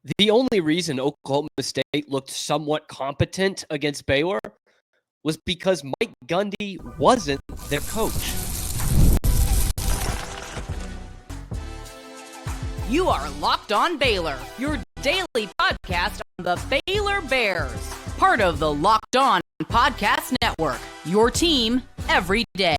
The only reason Oklahoma State looked somewhat competent against Baylor was because Mike Gundy wasn't their coach. You are Locked On Baylor, your daily podcast on the Baylor Bears. Part of the Locked On Podcast Network, your team every day.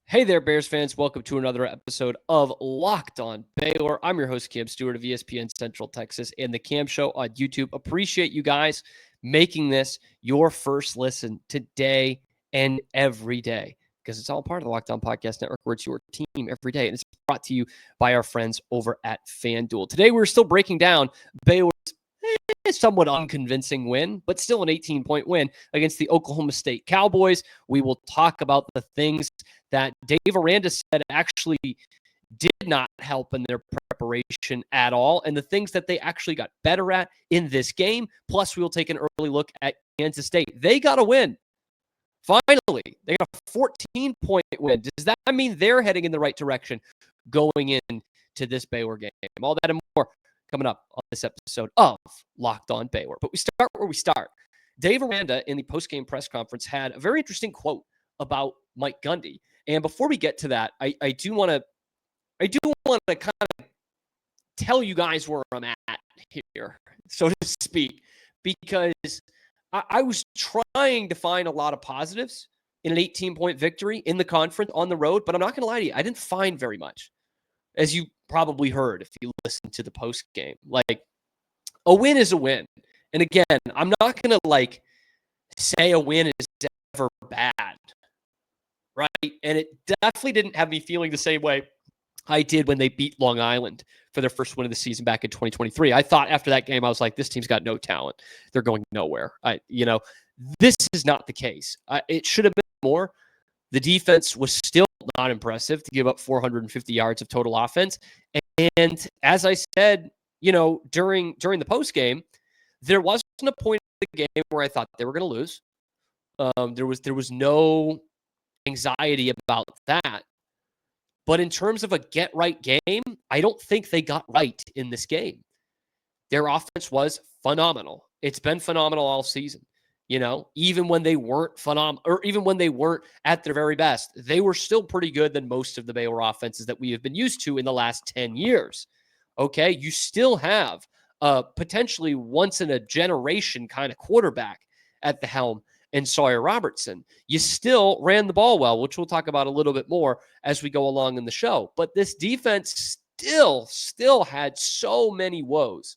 Hey there, Bears fans. Welcome to another episode of Locked On Baylor. I'm your host, Cam Stuart of ESPN Central Texas and the Cam Show on YouTube. Appreciate you guys making this your first listen today and every day, because it's all part of the Locked On Podcast Network, where it's your team every day. And it's brought to you by our friends over at FanDuel. Today, we're still breaking down Baylor's somewhat unconvincing win, but still an 18-point win against the Oklahoma State Cowboys. We will talk about the things that Dave Aranda said actually did not help in their preparation at all, and the things that they actually got better at in this game. Plus, we will take an early look at Kansas State. They got a win. Finally, they got a 14-point win. Does that mean they're heading in the right direction going into this Baylor game? All that and more coming up on this episode of Locked On Baylor. But we start where we start. Dave Aranda in the postgame press conference had a very interesting quote about Mike Gundy. And before we get to that, I do want to kind of tell you guys where I'm at here, so to speak, because I was trying to find a lot of positives in an 18-point victory in the conference on the road, but I'm not going to lie to you, I didn't find very much, as you probably heard if you listened to the post game. Like, a win is a win. And again, I'm not going to say a win is ever bad, right? And it definitely didn't have me feeling the same way I did when they beat Long Island for their first win of the season back in 2023. I thought after that game, I was like, this team's got no talent. They're going nowhere. This is not the case. It should have been more. The defense was still not impressive to give up 450 yards of total offense. And as I said, during the post game, there wasn't a point in the game where I thought they were going to lose. There was no anxiety about that. But in terms of a get-right game, I don't think they got right in this game. Their offense was phenomenal. It's been phenomenal all season. Even when they weren't phenomenal, or even when they weren't at their very best, they were still pretty good than most of the Baylor offenses that we have been used to in the last 10 years. Okay, you still have a potentially once-in-a-generation kind of quarterback at the helm and Sawyer Robertson. You still ran the ball well, which we'll talk about a little bit more as we go along in the show. But this defense still had so many woes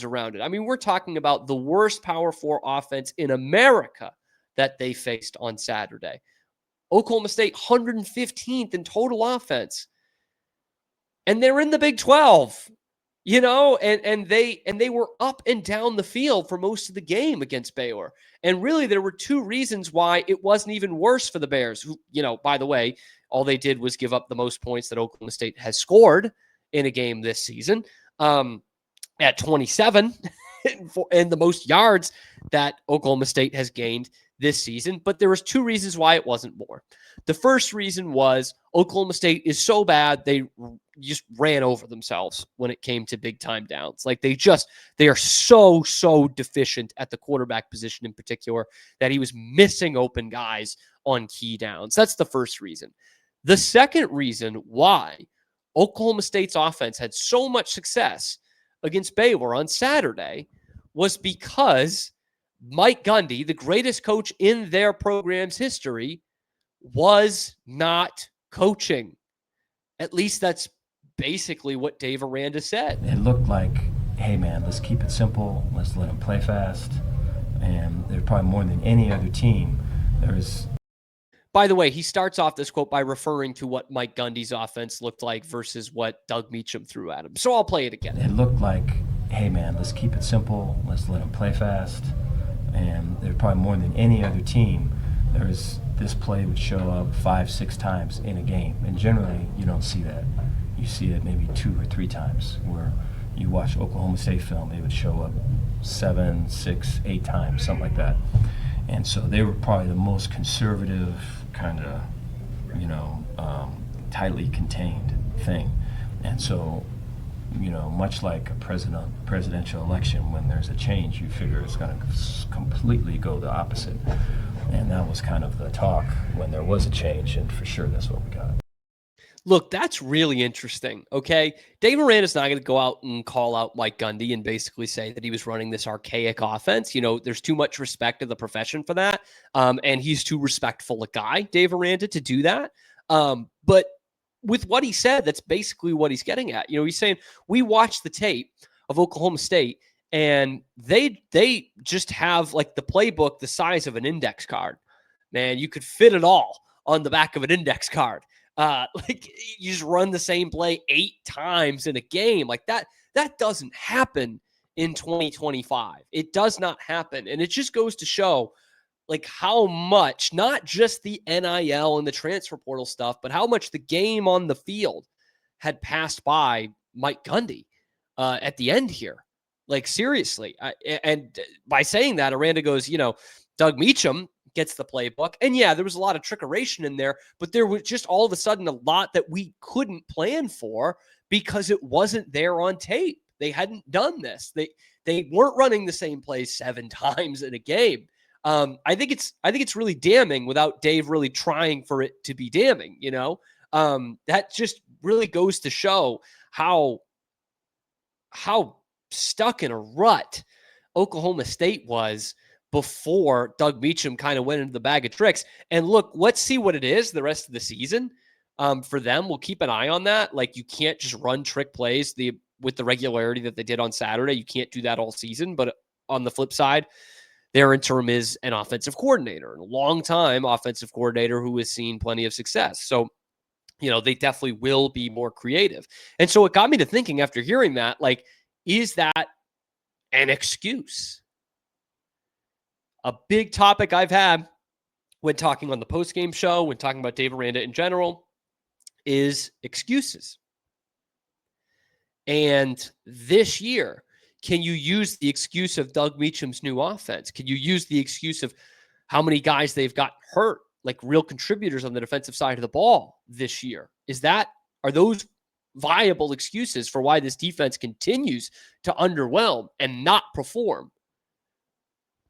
around it. I mean, we're talking about the worst Power 4 offense in America that they faced on Saturday. Oklahoma State 115th in total offense. And they're in the Big 12. And they were up and down the field for most of the game against Baylor. And really, there were two reasons why it wasn't even worse for the Bears, who, by the way, all they did was give up the most points that Oklahoma State has scored in a game this season, at 27, and the most yards that Oklahoma State has gained this season. But there was two reasons why it wasn't more. The first reason was Oklahoma State is so bad, they just ran over themselves when it came to big time downs. They are so deficient at the quarterback position in particular that he was missing open guys on key downs. That's the first reason. The second reason why Oklahoma State's offense had so much success against Baylor on Saturday was because Mike Gundy, the greatest coach in their program's history, was not coaching. At least that's basically what Dave Aranda said. It looked like, hey man, let's keep it simple. Let's let them play fast. And they're probably more than any other team. By the way, he starts off this quote by referring to what Mike Gundy's offense looked like versus what Doug Meacham threw at him. So I'll play it again. It looked like, hey man, let's keep it simple. Let's let them play fast. And they're probably more than any other team. This play would show up 5-6 times in a game. And generally, you don't see that. You see it maybe 2 or 3 times, where you watch Oklahoma State film, it would show up 7, 6, 8 times, something like that. And so they were probably the most conservative, kind of, tightly contained thing. And so much like a presidential election, when there's a change, you figure it's going to completely go the opposite. And that was kind of the talk when there was a change, and for sure that's what we got. Look, that's really interesting, okay? Dave Aranda's not going to go out and call out Mike Gundy and basically say that he was running this archaic offense. There's too much respect in the profession for that, and he's too respectful a guy, Dave Aranda, to do that. But with what he said, that's basically what he's getting at. He's saying, we watched the tape of Oklahoma State, and they just have like the playbook the size of an index card. Man, you could fit it all on the back of an index card. Like you just run the same play 8 times in a game like that. That doesn't happen in 2025. It does not happen. And it just goes to show like how much, not just the NIL and the transfer portal stuff, but how much the game on the field had passed by Mike Gundy at the end here. Like seriously. And by saying that, Aranda goes, Doug Meacham gets the playbook. And yeah, there was a lot of trickeration in there, but there was just all of a sudden a lot that we couldn't plan for because it wasn't there on tape. They hadn't done this. They weren't running the same plays 7 times in a game. I think it's really damning without Dave really trying for it to be damning, that just really goes to show how stuck in a rut Oklahoma State was before Doug Meacham kind of went into the bag of tricks. And look, let's see what it is the rest of the season for them. We'll keep an eye on that. Like you can't just run trick plays with the regularity that they did on Saturday. You can't do that all season. But on the flip side, their interim is an offensive coordinator, and a long-time offensive coordinator who has seen plenty of success. So, they definitely will be more creative. And so it got me to thinking after hearing that, like, is that an excuse? A big topic I've had when talking on the postgame show, when talking about Dave Aranda in general, is excuses. And this year, can you use the excuse of Doug Meacham's new offense? Can you use the excuse of how many guys they've got hurt, like real contributors on the defensive side of the ball this year? Are those viable excuses for why this defense continues to underwhelm and not perform?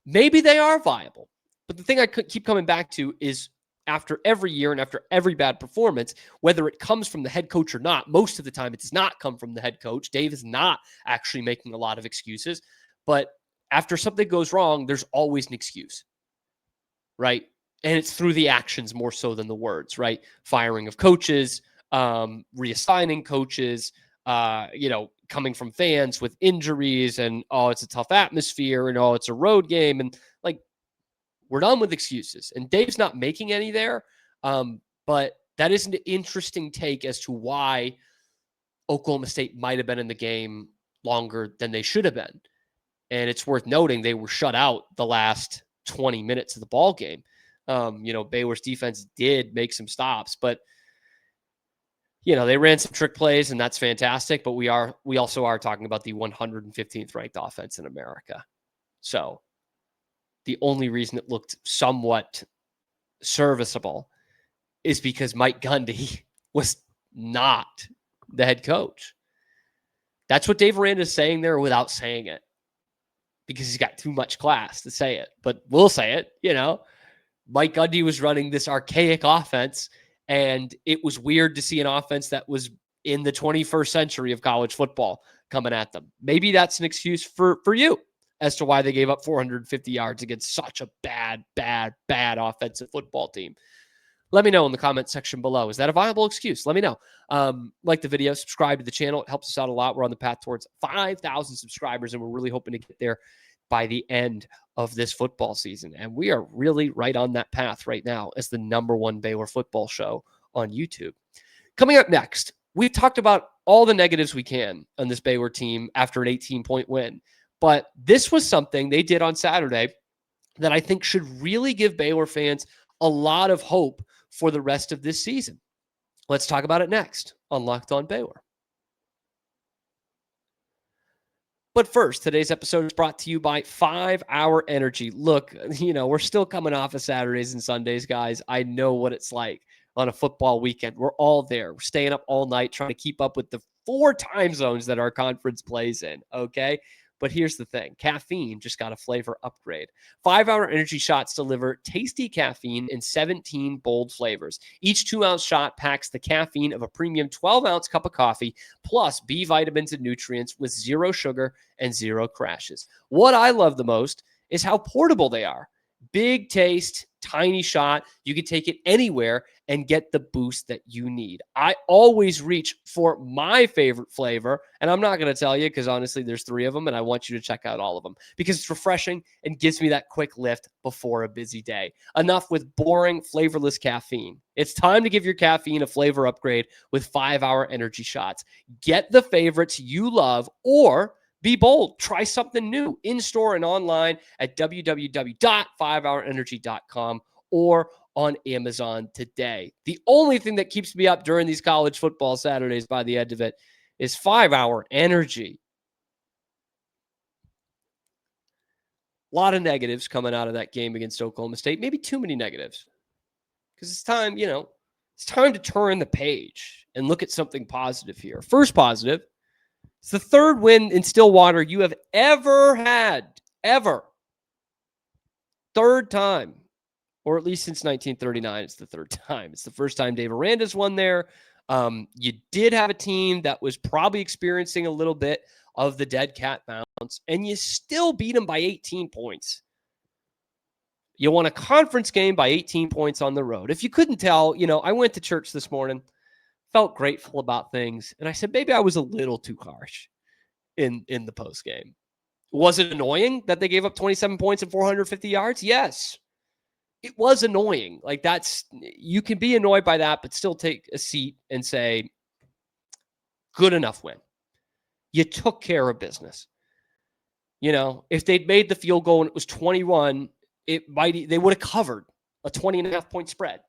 Maybe they are viable. But the thing I keep coming back to is after every year and after every bad performance, whether it comes from the head coach or not, most of the time it does not come from the head coach. Dave is not actually making a lot of excuses. But after something goes wrong, there's always an excuse, right? And it's through the actions more so than the words, right? Firing of coaches, reassigning coaches, coming from fans with injuries and, it's a tough atmosphere and, it's a road game. And like, we're done with excuses. And Dave's not making any there. But that is an interesting take as to why Oklahoma State might have been in the game longer than they should have been. And it's worth noting they were shut out the last 20 minutes of the ball game. Baylor's defense did make some stops, but they ran some trick plays, and that's fantastic. But we also are talking about the 115th ranked offense in America. So the only reason it looked somewhat serviceable is because Mike Gundy was not the head coach. That's what Dave Aranda is saying there without saying it, because he's got too much class to say it. But we'll say it, Mike Gundy was running this archaic offense, and it was weird to see an offense that was in the 21st century of college football coming at them. Maybe that's an excuse for you as to why they gave up 450 yards against such a bad offensive football team. Let me know in the comment section below. Is that a viable excuse? Let me know. Like the video, subscribe to the channel. It helps us out a lot. We're on the path towards 5,000 subscribers, and we're really hoping to get there by the end of this football season. And we are really right on that path right now as the #1 Baylor football show on YouTube. Coming up next, we've talked about all the negatives we can on this Baylor team after an 18-point win. But this was something they did on Saturday that I think should really give Baylor fans a lot of hope for the rest of this season. Let's talk about it next on Locked On Baylor. But first, today's episode is brought to you by 5 Hour Energy. Look, we're still coming off of Saturdays and Sundays, guys. I know what it's like on a football weekend. We're all there. We're staying up all night trying to keep up with the 4 time zones that our conference plays in, okay? But here's the thing. Caffeine just got a flavor upgrade. 5-hour energy shots deliver tasty caffeine in 17 bold flavors. Each 2-ounce shot packs the caffeine of a premium 12-ounce cup of coffee, plus B vitamins and nutrients with 0 sugar and 0 crashes. What I love the most is how portable they are. Big taste, tiny shot. You can take it anywhere and get the boost that you need. I always reach for my favorite flavor, and I'm not going to tell you because honestly, there's 3 of them, and I want you to check out all of them because it's refreshing and gives me that quick lift before a busy day. Enough with boring, flavorless caffeine. It's time to give your caffeine a flavor upgrade with 5-hour energy shots. Get the favorites you love or be bold. Try something new in-store and online at www.5hourenergy.com or on Amazon today. The only thing that keeps me up during these college football Saturdays by the end of it is 5-hour energy. A lot of negatives coming out of that game against Oklahoma State. Maybe too many negatives because it's time, it's time to turn the page and look at something positive here. First positive, it's the 3rd win in Stillwater you have ever had, ever. 3rd time, or at least since 1939, it's the 3rd time. It's the first time Dave Aranda's won there. You did have a team that was probably experiencing a little bit of the dead cat bounce, and you still beat them by 18 points. You won a conference game by 18 points on the road. If you couldn't tell, I went to church this morning, felt grateful about things, and I said maybe I was a little too harsh in the post game. Was it annoying that they gave up 27 points and 450 yards? Yes. It was annoying. You can be annoyed by that, but still take a seat and say, good enough win. You took care of business. If they'd made the field goal and it was 21, they would have covered a 20.5 point spread.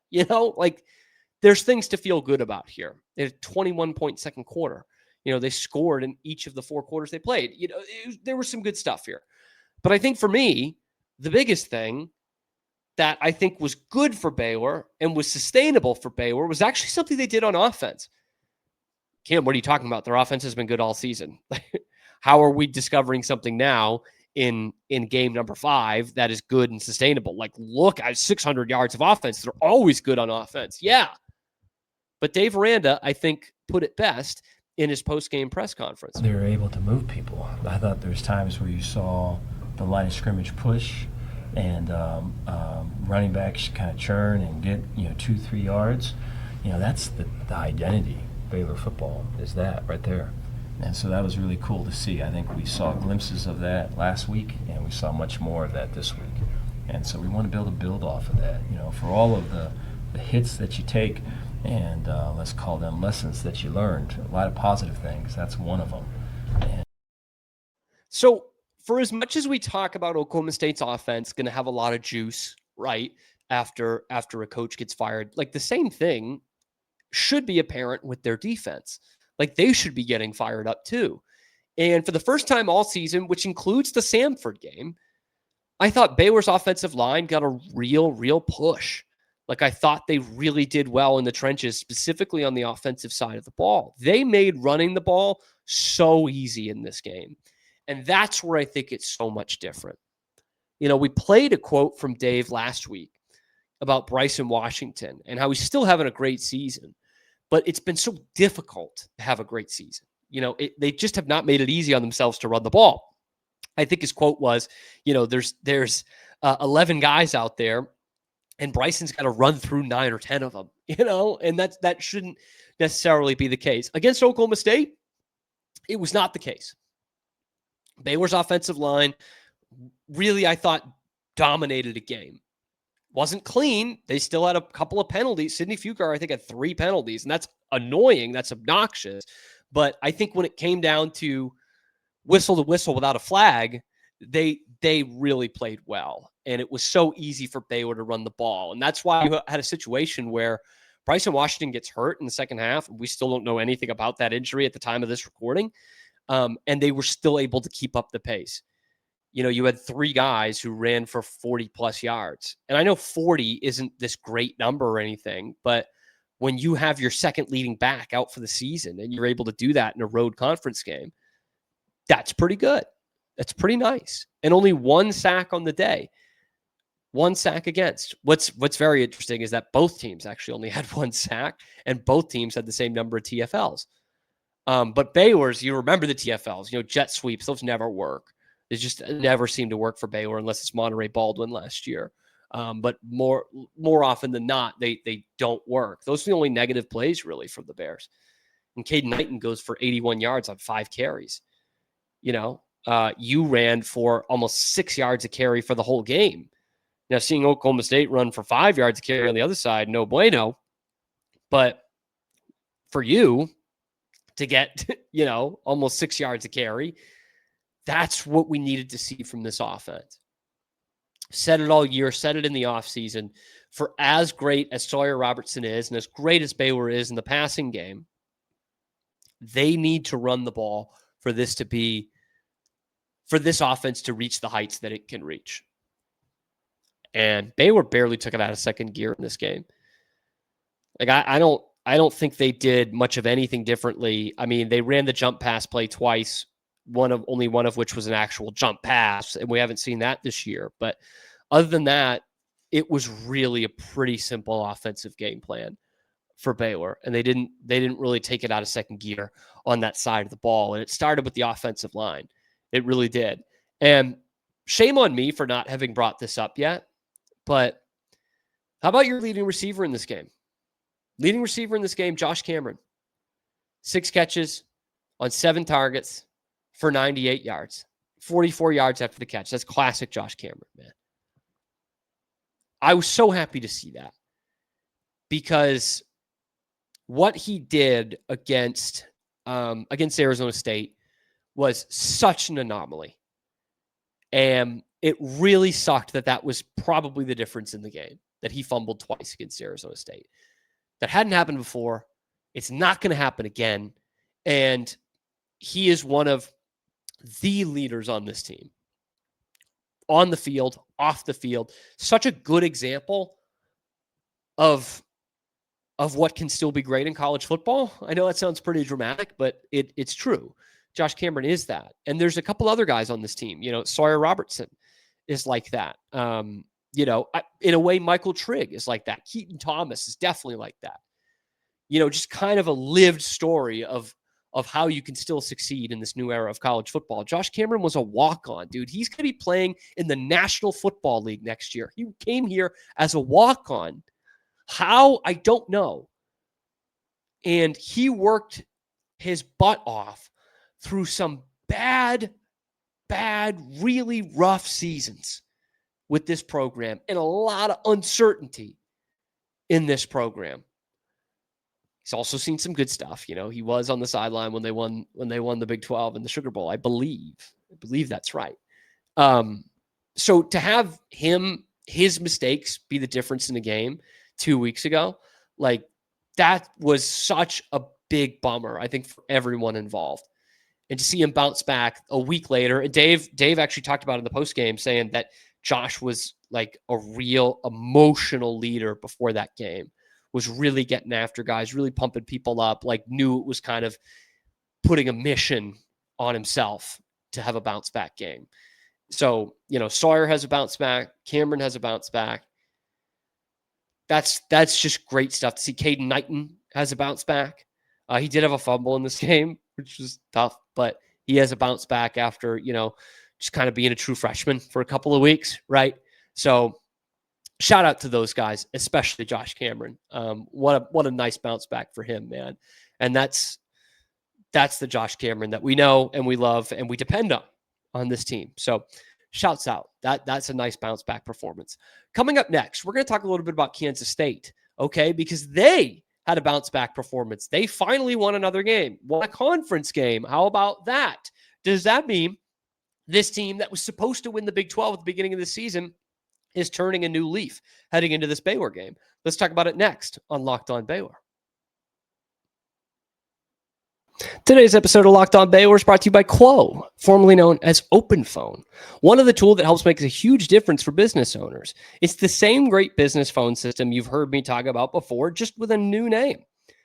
There's things to feel good about here. They had a 21-point second quarter. They scored in each of the 4 quarters they played. There was some good stuff here. But I think for me, the biggest thing that I think was good for Baylor and was sustainable for Baylor was actually something they did on offense. Kim, what are you talking about? Their offense has been good all season. How are we discovering something now in game number 5 that is good and sustainable? Look at 600 yards of offense. They're always good on offense. Yeah. But Dave Aranda, I think, put it best in his post-game press conference. They were able to move people. I thought there's times where you saw the line of scrimmage push and running backs kind of churn and get 2-3 yards. That's the identity of Baylor football, is that right there. And so that was really cool to see. I think we saw glimpses of that last week, and we saw much more of that this week. And so we want to be able to build off of that. For all of the hits that you take, and let's call them lessons that you learned, a lot of positive things. That's one of them. So for as much as we talk about Oklahoma State's offense going to have a lot of juice, right, after a coach gets fired, the same thing should be apparent with their defense. They should be getting fired up too. And for the first time all season, which includes the Samford game, I thought Baylor's offensive line got a real push. I thought they really did well in the trenches, specifically on the offensive side of the ball. They made running the ball so easy in this game. And that's where I think it's so much different. We played a quote from Dave last week about Bryson Washington and how he's still having a great season, but it's been so difficult to have a great season. They just have not made it easy on themselves to run the ball. I think his quote was, there's 11 guys out there, and Bryson's got to run through 9 or 10 of them, and that shouldn't necessarily be the case. Against Oklahoma State, it was not the case. Baylor's offensive line really, I thought, dominated a game. Wasn't clean. They still had a couple of penalties. Sidney Fugard, I think, had 3 penalties, and that's annoying. That's obnoxious. But I think when it came down to whistle to whistle without a flag, they really played well. And it was so easy for Baylor to run the ball. And that's why you had a situation where Bryson Washington gets hurt in the second half. We still don't know anything about that injury at the time of this recording. And they were still able to keep up the pace. You had 3 guys who ran for 40 plus yards. And I know 40 isn't this great number or anything, but when you have your second leading back out for the season and you're able to do that in a road conference game, that's pretty good. That's pretty nice. And only one sack on the day. One sack against. What's very interesting is that both teams actually only had one sack, and both teams had the same number of TFLs. But Baylor's, you remember the TFLs, jet sweeps, those never work. They just never seem to work for Baylor unless it's Monterey Baldwin last year. But more often than not, they don't work. Those are the only negative plays really from the Bears. And Caden Knighton goes for 81 yards on 5 carries. You ran for almost 6 yards a carry for the whole game. Now, seeing Oklahoma State run for 5 yards a carry on the other side, no bueno. But for you to get, almost 6 yards a carry, that's what we needed to see from this offense. Said it all year, said it in the offseason. For as great as Sawyer Robertson is and as great as Baylor is in the passing game, they need to run the ball for this offense to reach the heights that it can reach. And Baylor barely took it out of second gear in this game. Like I don't think they did much of anything differently. I mean, they ran the jump pass play twice, only one of which was an actual jump pass, and we haven't seen that this year. But other than that, it was really a pretty simple offensive game plan for Baylor, and they didn't really take it out of second gear on that side of the ball. And it started with the offensive line. It really did. And shame on me for not having brought this up yet. But how about your leading receiver in this game? Leading receiver in this game, Josh Cameron. 6 catches on 7 targets for 98 yards. 44 yards after the catch. That's classic Josh Cameron, man. I was so happy to see that. Because what he did against Arizona State was such an anomaly. And it really sucked that was probably the difference in the game, that he fumbled twice against Arizona State. That hadn't happened before. It's not going to happen again. And he is one of the leaders on this team. On the field, off the field. Such a good example of what can still be great in college football. I know that sounds pretty dramatic, but it's true. Josh Cameron is that. And there's a couple other guys on this team. Sawyer Robertson is like that. In a way, Michael Trigg is like that. Keaton Thomas is definitely like that. Just kind of a lived story of how you can still succeed in this new era of college football. Josh Cameron was a walk-on, dude. He's going to be playing in the National Football League next year. He came here as a walk-on. How? I don't know. And he worked his butt off through some bad, really rough seasons with this program and a lot of uncertainty in this program. He's also seen some good stuff. He was on the sideline when they won the Big 12 and the Sugar Bowl. I believe that's right. So to have his mistakes be the difference in the game 2 weeks ago, like that was such a big bummer, I think, for everyone involved. And to see him bounce back a week later, and Dave actually talked about it in the postgame, saying that Josh was like a real emotional leader before that game, was really getting after guys, really pumping people up, like knew it was kind of putting a mission on himself to have a bounce back game. So, Sawyer has a bounce back. Cameron has a bounce back. That's just great stuff to see. Caden Knighton has a bounce back. He did have a fumble in this game, which was tough, but he has a bounce back after, just kind of being a true freshman for a couple of weeks, right? So shout out to those guys, especially Josh Cameron. What a nice bounce back for him, man. And that's the Josh Cameron that we know and we love and we depend on this team. So shouts out. That's a nice bounce back performance. Coming up next, we're going to talk a little bit about Kansas State, okay? Because they had a bounce back performance. They finally won another game, won a conference game. How about that? Does that mean this team that was supposed to win the Big 12 at the beginning of the season is turning a new leaf heading into this Baylor game? Let's talk about it next on Locked On Baylor. Today's episode of Locked On Baylor is brought to you by Quo, formerly known as OpenPhone, one of the tools that helps make a huge difference for business owners. It's the same great business phone system you've heard me talk about before, just with a new name.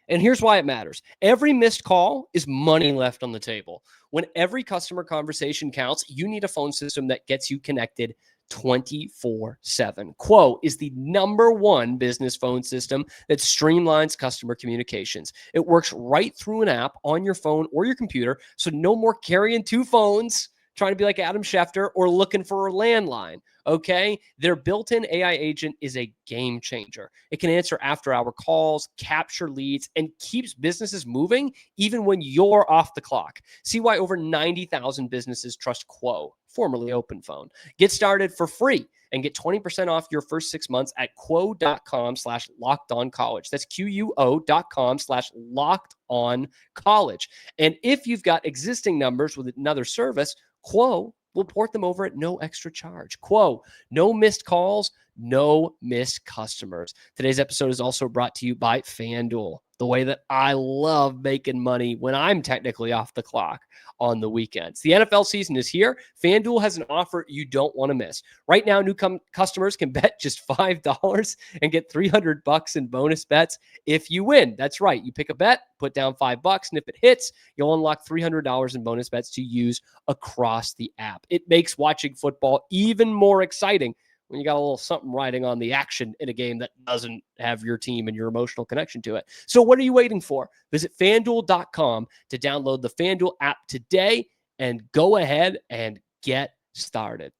And here's why it matters. Every missed call is money left on the table. When every customer conversation counts, you need a phone system that gets you connected 24/7. Quo is the #1 business phone system that streamlines customer communications. It works right through an app on your phone or your computer, so no more carrying two phones, trying to be like Adam Schefter, or looking for a landline. Okay? Their built-in AI agent is a game changer. It can answer after-hour calls, capture leads, and keeps businesses moving even when you're off the clock. See why over 90,000 businesses trust Quo, formerly OpenPhone. Get started for free and get 20% off your first 6 months at quo.com/lockedoncollege. That's QUO.com/lockedoncollege. And if you've got existing numbers with another service, Quo will port them over at no extra charge. Quo, no missed calls, no missed customers. Today's episode is also brought to you by FanDuel, the way that I love making money when I'm technically off the clock on the weekends. The NFL season is here. FanDuel has an offer you don't want to miss. Right now, new customers can bet just $5 and get $300 in bonus bets if you win. That's right. You pick a bet, put down $5, and if it hits, you'll unlock $300 in bonus bets to use across the app. It makes watching football even more exciting when you got a little something riding on the action in a game that doesn't have your team and your emotional connection to it. So what are you waiting for? Visit FanDuel.com to download the FanDuel app today and go ahead and get started.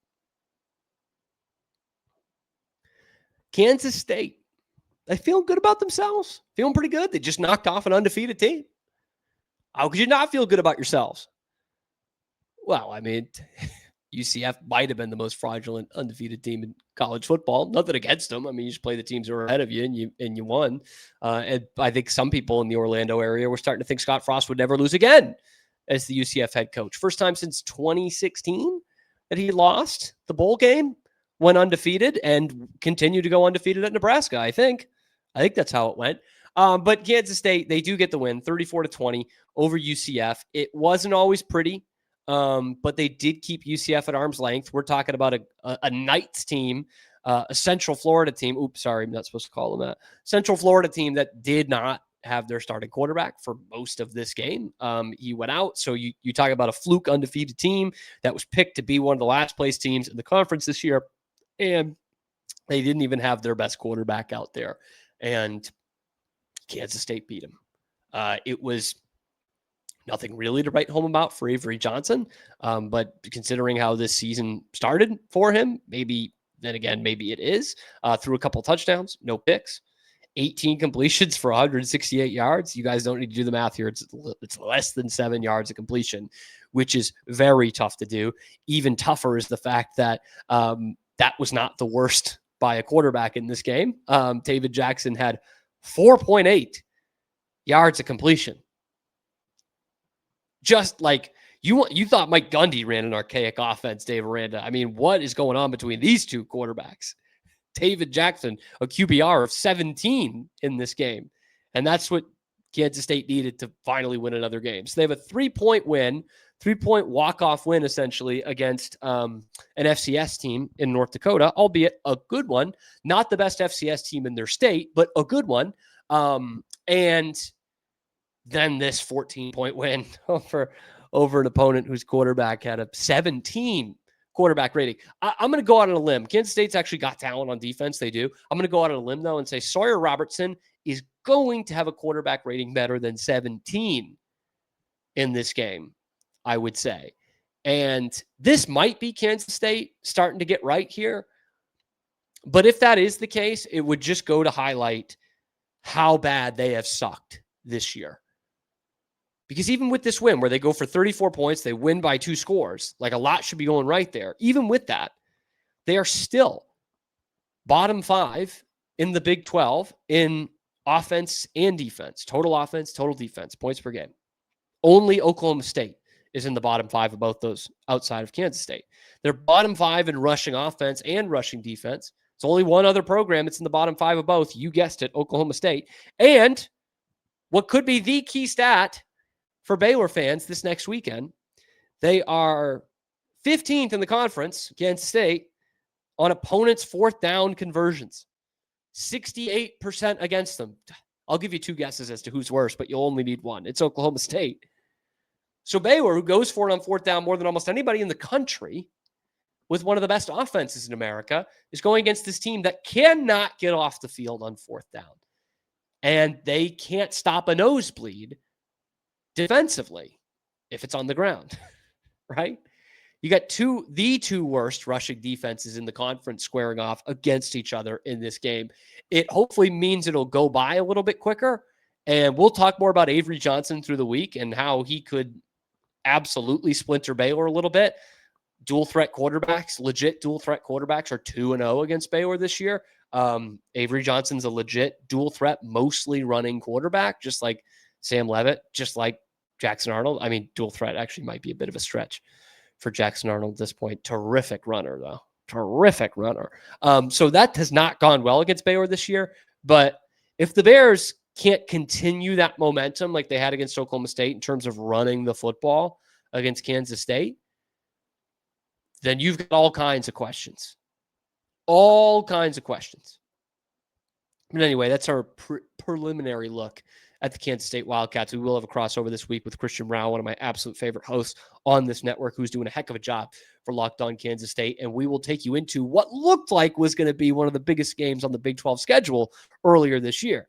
Kansas State, they feel good about themselves. Feeling pretty good. They just knocked off an undefeated team. How could you not feel good about yourselves? Well, I mean, UCF might have been the most fraudulent undefeated team in college football. Nothing against them. I mean, you just play the teams that are ahead of you and you won. And I think some people in the Orlando area were starting to think Scott Frost would never lose again as the UCF head coach. First time since 2016 that he lost the bowl game, went undefeated, and continued to go undefeated at Nebraska, I think. I think that's how it went. But Kansas State, they do get the win, 34-20 over UCF. It wasn't always pretty. But they did keep UCF at arm's length. We're talking about a Knights team, a Central Florida team. Oops, sorry, I'm not supposed to call them that. Central Florida team that did not have their starting quarterback for most of this game. He went out. So you talk about a fluke undefeated team that was picked to be one of the last place teams in the conference this year. And they didn't even have their best quarterback out there. And Kansas State beat him. It was nothing really to write home about for Avery Johnson. But considering how this season started for him, maybe it is. Threw a couple touchdowns, no picks, 18 completions for 168 yards. You guys don't need to do the math here. It's less than 7 yards of completion, which is very tough to do. Even tougher is the fact that that was not the worst by a quarterback in this game. David Jackson had 4.8 yards of completion. Just like you thought Mike Gundy ran an archaic offense, Dave Aranda. I mean, what is going on between these two quarterbacks? David Jackson, a QBR of 17 in this game. And that's what Kansas State needed to finally win another game. So they have a 3-point win, 3-point walk-off win, essentially, against an FCS team in North Dakota, albeit a good one. Not the best FCS team in their state, but a good one. And then this 14-point win over an opponent whose quarterback had a 17 quarterback rating. I'm going to go out on a limb. Kansas State's actually got talent on defense. They do. I'm going to go out on a limb, though, and say Sawyer Robertson is going to have a quarterback rating better than 17 in this game, I would say. And this might be Kansas State starting to get right here. But if that is the case, it would just go to highlight how bad they have sucked this year. Because even with this win, where they go for 34 points, they win by 2 scores, like a lot should be going right there. Even with that, they are still bottom 5 in the Big 12 in offense and defense, total offense, total defense, points per game. Only Oklahoma State is in the bottom 5 of both those outside of Kansas State. They're bottom 5 in rushing offense and rushing defense. It's only one other program that's in the bottom 5 of both. You guessed it, Oklahoma State. And what could be the key stat, for Baylor fans this next weekend. They are 15th in the conference, Kansas State, on opponents' fourth down conversions. 68% against them. I'll give you two guesses as to who's worse, but you'll only need one. It's Oklahoma State. So Baylor, who goes for it on fourth down more than almost anybody in the country, with one of the best offenses in America, is going against this team that cannot get off the field on fourth down. And they can't stop a nosebleed defensively if it's on the ground, right? You got the two worst rushing defenses in the conference squaring off against each other in this game. It hopefully means it'll go by a little bit quicker. And we'll talk more about Avery Johnson through the week and how he could absolutely splinter Baylor a little bit. Dual threat quarterbacks, legit dual threat quarterbacks are 2-0 against Baylor this year. Avery Johnson's a legit dual threat, mostly running quarterback, just like Sam Leavitt, just like Jackson Arnold. I mean, dual threat actually might be a bit of a stretch for Jackson Arnold at this point. Terrific runner, though. Terrific runner. So that has not gone well against Baylor this year. But if the Bears can't continue that momentum like they had against Oklahoma State in terms of running the football against Kansas State, then you've got all kinds of questions. All kinds of questions. But anyway, that's our preliminary look at the Kansas State Wildcats. We will have a crossover this week with Christian Rao, one of my absolute favorite hosts on this network, who's doing a heck of a job for Locked On Kansas State. And we will take you into what looked like was going to be one of the biggest games on the Big 12 schedule earlier this year.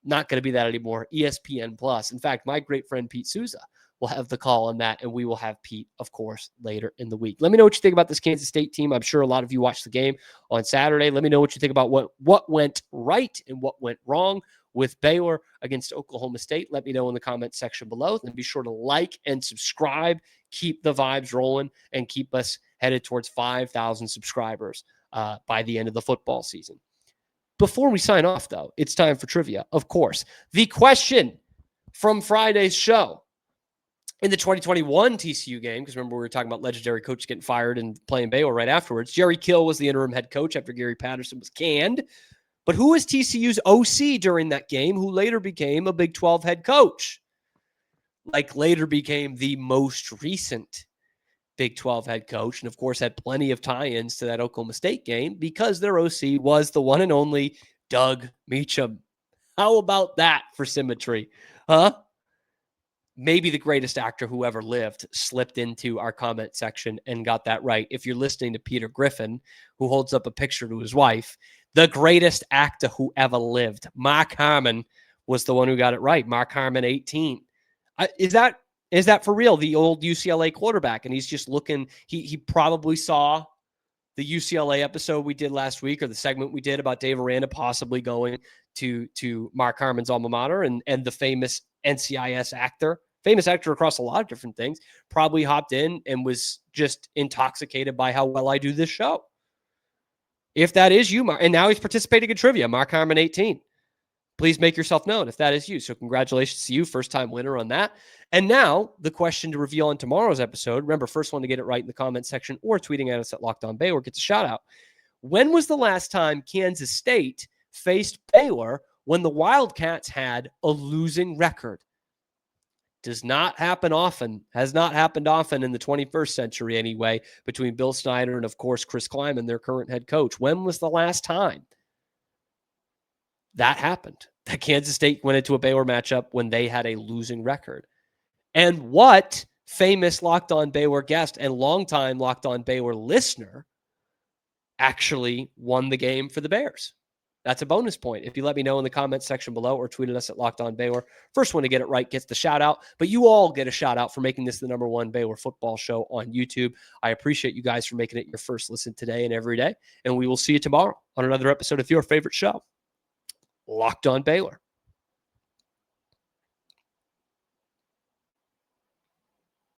Not going to be that anymore. ESPN Plus. In fact, my great friend Pete Souza will have the call on that, and we will have Pete, of course, later in the week. Let me know what you think about this Kansas State team. I'm sure a lot of you watched the game on Saturday. Let me know what you think about what went right and what went wrong with Baylor against Oklahoma State. Let me know in the comments section below. And be sure to like and subscribe. Keep the vibes rolling and keep us headed towards 5,000 subscribers by the end of the football season. Before we sign off, though, it's time for trivia, of course. The question from Friday's show. In the 2021 TCU game, because remember we were talking about legendary coaches getting fired and playing Baylor right afterwards, Jerry Kill was the interim head coach after Gary Patterson was canned. But who was TCU's OC during that game who later became a Big 12 head coach? Like later became the most recent Big 12 head coach, and of course had plenty of tie-ins to that Oklahoma State game because their OC was the one and only Doug Meacham. How about that for symmetry? Huh? Maybe the greatest actor who ever lived slipped into our comment section and got that right. If you're listening to Peter Griffin, who holds up a picture to his wife, the greatest actor who ever lived, Mark Harmon, was the one who got it right. Mark Harmon, 18. Is that for real? The old UCLA quarterback, and he's just looking. He probably saw the UCLA episode we did last week, or the segment we did about Dave Aranda possibly going to Mark Harmon's alma mater, and the famous NCIS actor. Famous actor across a lot of different things, probably hopped in and was just intoxicated by how well I do this show. If that is you, Mark, and now he's participating in trivia, Mark Harmon 18. Please make yourself known if that is you. So congratulations to you, first-time winner on that. And now the question to reveal on tomorrow's episode, remember, first one to get it right in the comment section or tweeting at us at Locked On Baylor gets a shout-out. When was the last time Kansas State faced Baylor when the Wildcats had a losing record? Does not happen often, has not happened often in the 21st century anyway, between Bill Snyder and, of course, Chris Kleiman, their current head coach. When was the last time that happened? That Kansas State went into a Baylor matchup when they had a losing record. And what famous Locked On Baylor guest and longtime Locked On Baylor listener actually won the game for the Bears? That's a bonus point. If you let me know in the comments section below or tweet at us at Locked On Baylor, first one to get it right gets the shout out. But you all get a shout out for making this the #1 Baylor football show on YouTube. I appreciate you guys for making it your first listen today and every day. And we will see you tomorrow on another episode of your favorite show, Locked On Baylor.